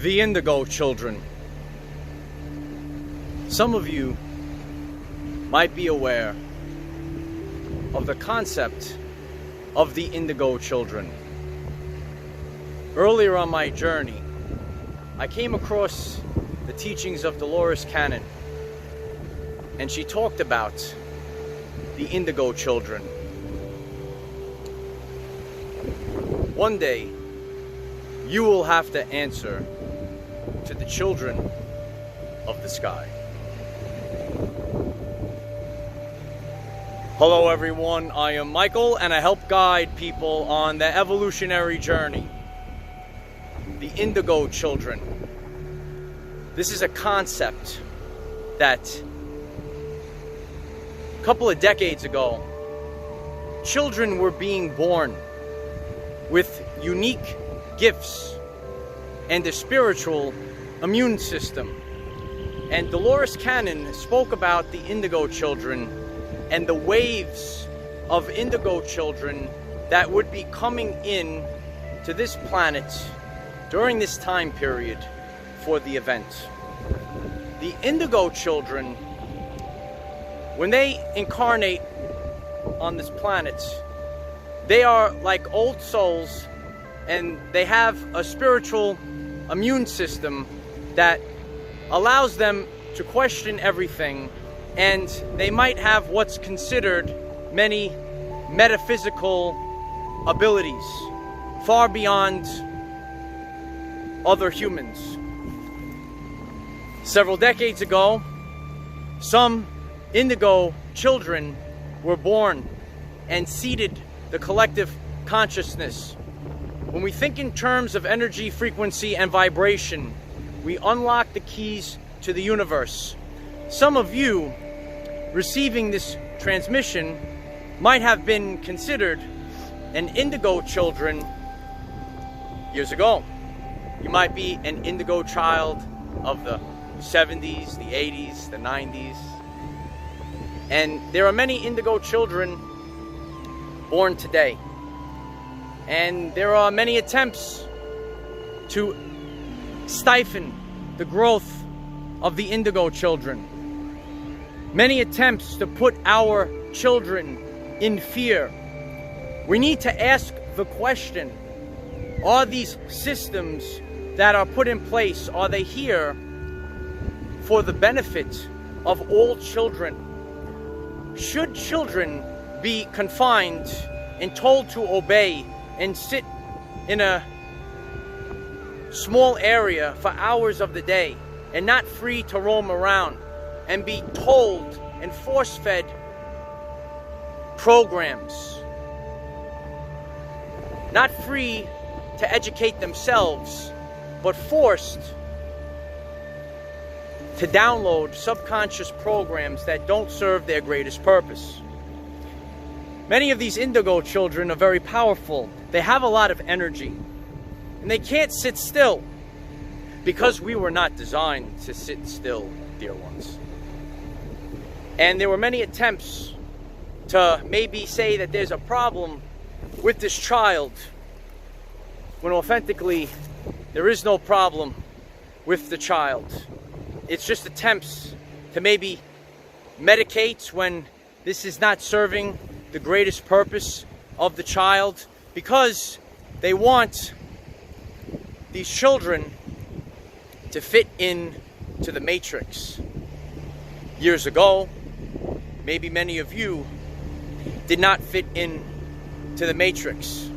The Indigo Children. Some of you might be aware of the concept of the Indigo Children. Earlier on my journey, I came across the teachings of Dolores Cannon, and she talked about the Indigo Children. One day, you will have to answer to the children of the sky. Hello everyone, I am Michael and I help guide people on the evolutionary journey. The Indigo Children. This is a concept that a couple of decades ago, children were being born with unique gifts and a spiritual immune system. And Dolores Cannon spoke about the Indigo Children and the waves of Indigo Children that would be coming in to this planet during this time period for the event. The Indigo Children, when they incarnate on this planet, they are like old souls, and they have a spiritual immune system that allows them to question everything, and they might have what's considered many metaphysical abilities far beyond other humans. Several decades ago, some Indigo Children were born and seeded the collective consciousness. When we think in terms of energy, frequency, and vibration, we unlock the keys to the universe. Some of you receiving this transmission might have been considered an Indigo Children years ago. You might be an Indigo child of the 70s, the 80s, the 90s. And there are many Indigo Children born today. And there are many attempts to stifle the growth of the Indigo Children. Many attempts to put our children in fear. We need to ask the question, are these systems that are put in place, are they here for the benefit of all children? Should children be confined and told to obey and sit in a small area for hours of the day and not free to roam around and be told and force-fed programs, not free to educate themselves, but forced to download subconscious programs that don't serve their greatest purpose? Many of these Indigo Children are very powerful. They have a lot of energy, and they can't sit still because we were not designed to sit still, dear ones. And there were many attempts to maybe say that there's a problem with this child, when authentically there is no problem with the child. It's just attempts to maybe medicate when this is not serving the greatest purpose of the child, because they want these children to fit in to the matrix. Years ago, maybe many of you did not fit in to the matrix,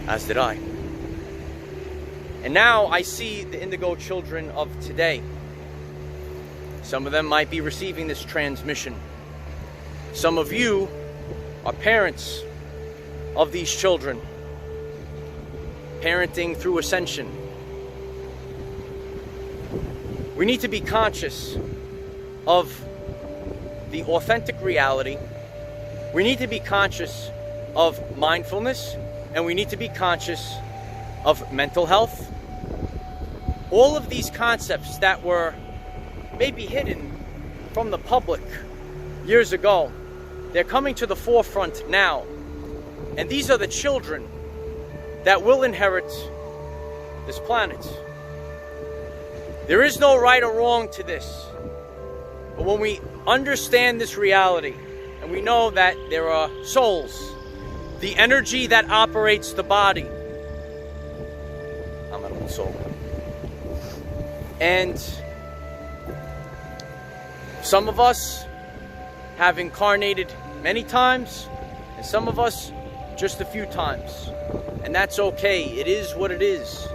as did I. And now I see the Indigo Children of today. Some of them might be receiving this transmission. Some of you are parents of these children, parenting through ascension. We need to be conscious of the authentic reality. We need to be conscious of mindfulness, and we need to be conscious of mental health. All of these concepts that were maybe hidden from the public years ago, they're coming to the forefront now. And these are the children that will inherit this planet. There is no right or wrong to this. But when we understand this reality, and we know that there are souls, the energy that operates the body. I'm an old soul. And some of us have incarnated many times, and some of us just a few times. And that's okay. It is what it is.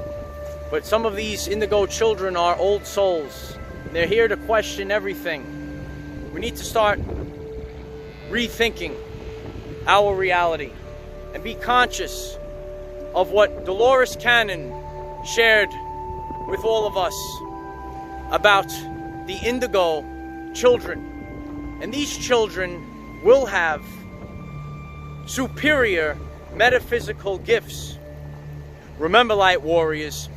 But some of these indigo children are old souls. They're here to question everything. We need to start rethinking our reality and be conscious of what Dolores Cannon shared with all of us about the indigo children. And these children will have superior metaphysical gifts. Remember, light warriors,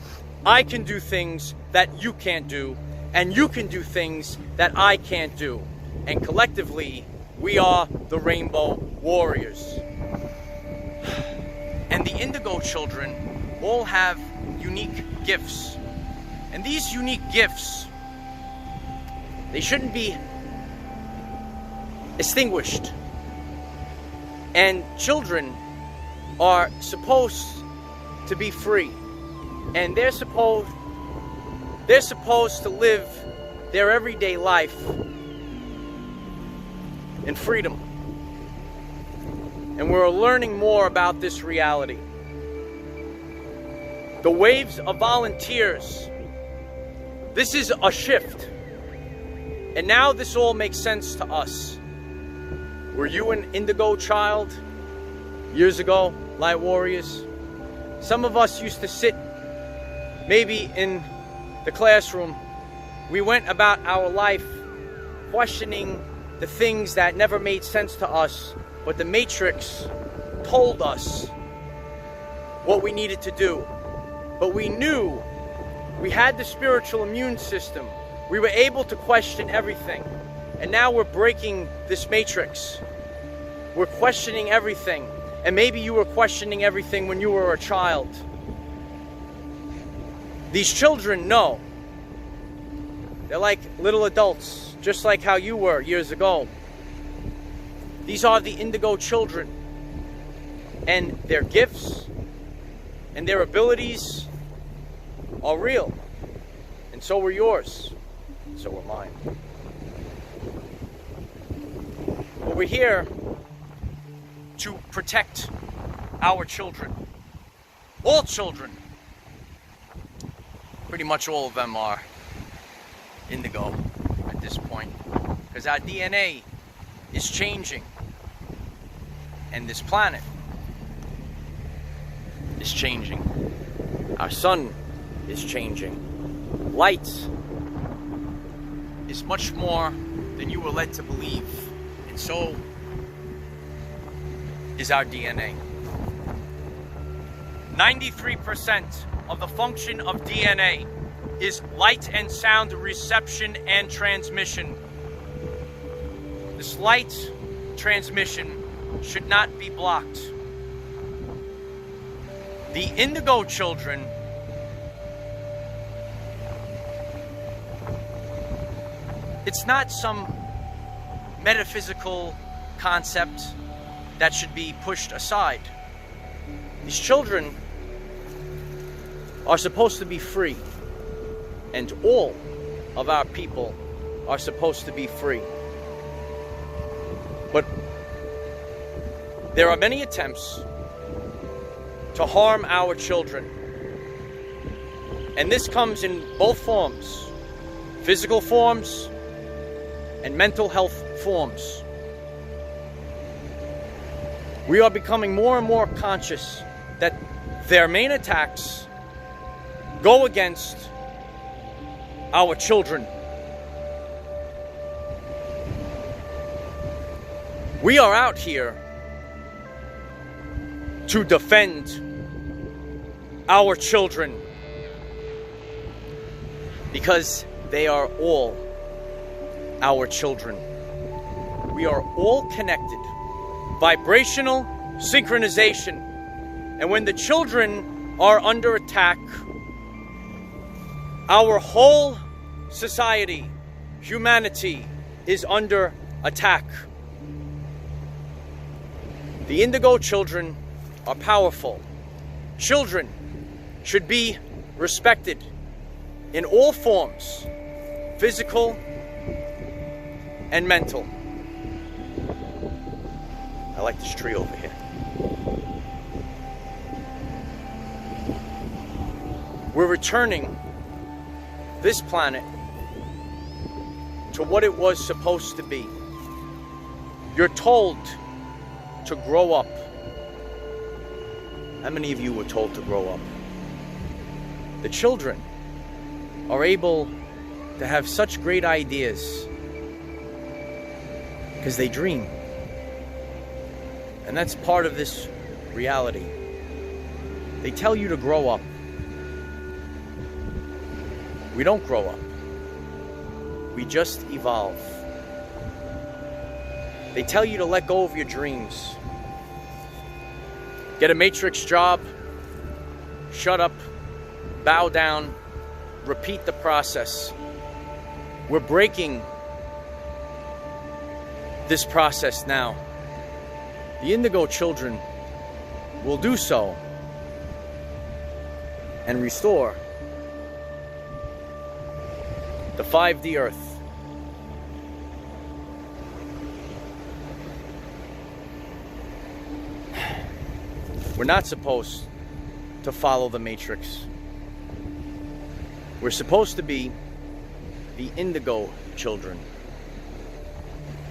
I can do things that you can't do, and you can do things that I can't do. And collectively, we are the Rainbow Warriors. And the indigo children all have unique gifts. And these unique gifts, they shouldn't be extinguished. And children are supposed to be free. And they're supposed to live their everyday life in freedom. And we're learning more about this reality. The waves of volunteers. This is a shift. And now this all makes sense to us. Were you an indigo child years ago, light warriors? Some of us used to sit maybe in the classroom. We went about our life questioning the things that never made sense to us, but the Matrix told us what we needed to do. But we knew we had the spiritual immune system. We were able to question everything. And now we're breaking this Matrix. We're questioning everything. And maybe you were questioning everything when you were a child. These children know. They're like little adults, just like how you were years ago. These are the indigo children. And their gifts and their abilities are real. And so were yours. So were mine. But we're here to protect our children. All children. Pretty much all of them are indigo at this point. Because our DNA is changing. And this planet is changing. Our sun is changing. Light is much more than you were led to believe. And so is our DNA. 93% of the function of DNA is light and sound reception and transmission. This light transmission should not be blocked. The indigo children it's not some metaphysical concept that should be pushed aside. These children are supposed to be free, and all of our people are supposed to be free. But there are many attempts to harm our children, and this comes in both forms, physical forms and mental health forms. We are becoming more and more conscious that their main attacks go against our children. We are out here to defend our children because they are all our children. We are all connected. Vibrational synchronization. And when the children are under attack, Our whole society, humanity, is under attack. The Indigo Children are powerful. Children should be respected in all forms, physical and mental. I like this tree over here. We're returning this planet to what it was supposed to be. You're told to grow up. How many of you were told to grow up? The children are able to have such great ideas because they dream. And that's part of this reality. They tell you to grow up. We don't grow up. We just evolve. They tell you to let go of your dreams. Get a matrix job, shut up, bow down, repeat the process. We're breaking this process now. The Indigo Children will do so and restore the 5D Earth. We're not supposed to follow the Matrix. We're supposed to be the Indigo Children.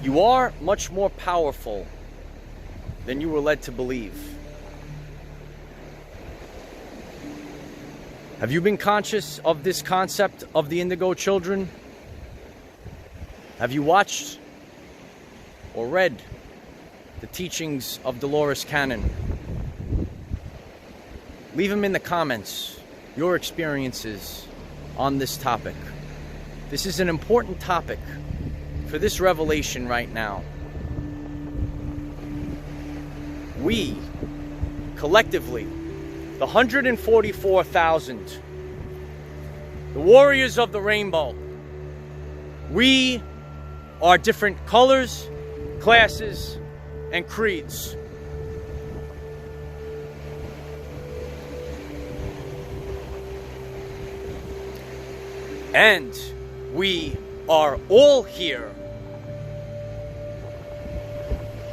You are much more powerful than you were led to believe. Have you been conscious of this concept of the Indigo Children? Have you watched or read the teachings of Dolores Cannon? Leave them in the comments, your experiences on this topic. This is an important topic for this revelation right now. We, collectively, the 144,000, the warriors of the rainbow, we are different colors, classes, and creeds. And we are all here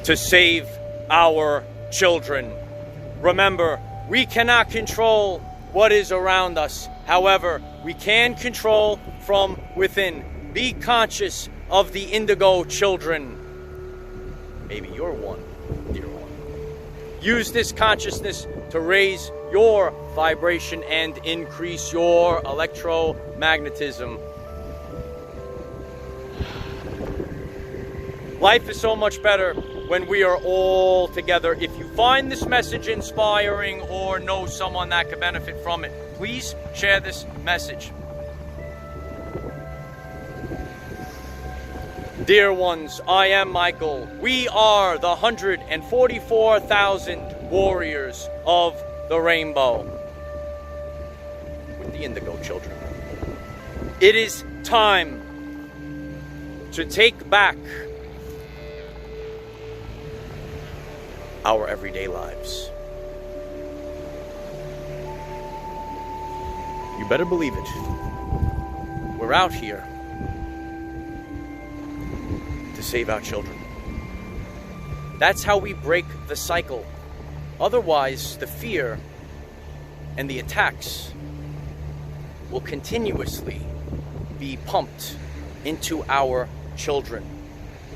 to save our children. Remember, we cannot control what is around us. However, we can control from within. Be conscious of the Indigo Children. Maybe you're one, dear one. Use this consciousness to raise your vibration and increase your electromagnetism. Life is so much better when we are all together. If you find this message inspiring or know someone that could benefit from it, please share this message. Dear ones, I am Michael. We are the 144,000 warriors of the rainbow with the Indigo Children. It is time to take back our everyday lives. You better believe it. We're out here to save our children. That's how we break the cycle. Otherwise, the fear and the attacks will continuously be pumped into our children.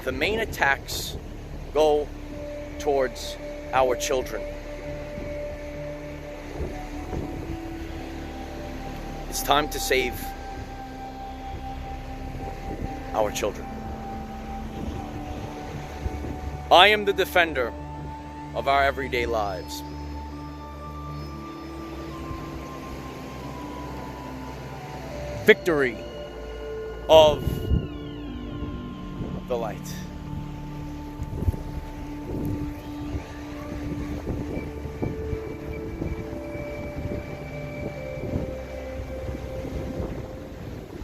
The main attacks go towards our children. It's time to save our children. I am the defender of our everyday lives. Victory of the light.